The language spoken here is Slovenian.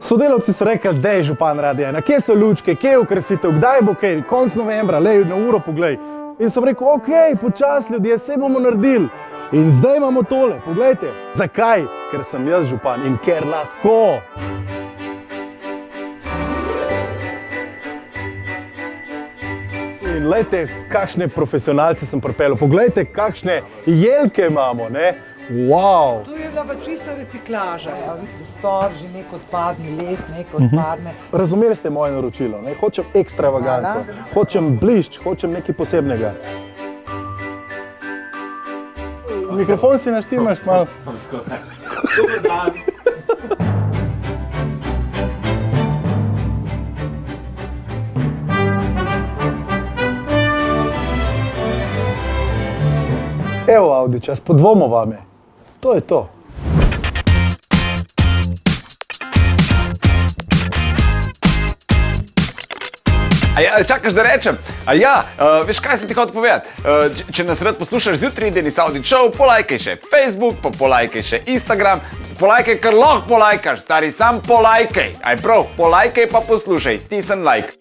Sodelavci so rekli, da je župan Radia 1, kje so lučke, kje je okrasitev, kdaj bo kaj, konc novembra, lej na uro poglej. In sem rekel, ok, počas ljudje, vse bomo naredili. In zdaj imamo tole, poglejte. Zakaj? Ker sem jaz župan in ker lahko. In lejte, kakšne profesionalce sem pripeljal. Poglejte, kakšne jelke imamo, ne? Wow! Tu je bila pa čista reciklaža, storži, nek odpadni les, nek odpadne. Razumeli ste moje naročilo, ne? Hočem ekstravaganco, hočem blišč, hočem nekaj posebnega. Mikrofon si naštimaš malo. Dober dan. Evo Avdičas, podvomo vame. To je to. Čakaš, da rečem? Veš, kaj sem ti hotel povedati? Če nas rad poslušaš zjutraj, Denis Avdić Show, polajkaj še Facebook, pa polajkaj še Instagram. Polajkaj, kar lahko polajkaš, stari, sam polajkaj. Aj prav, polajkaj pa poslušaj, stisni like.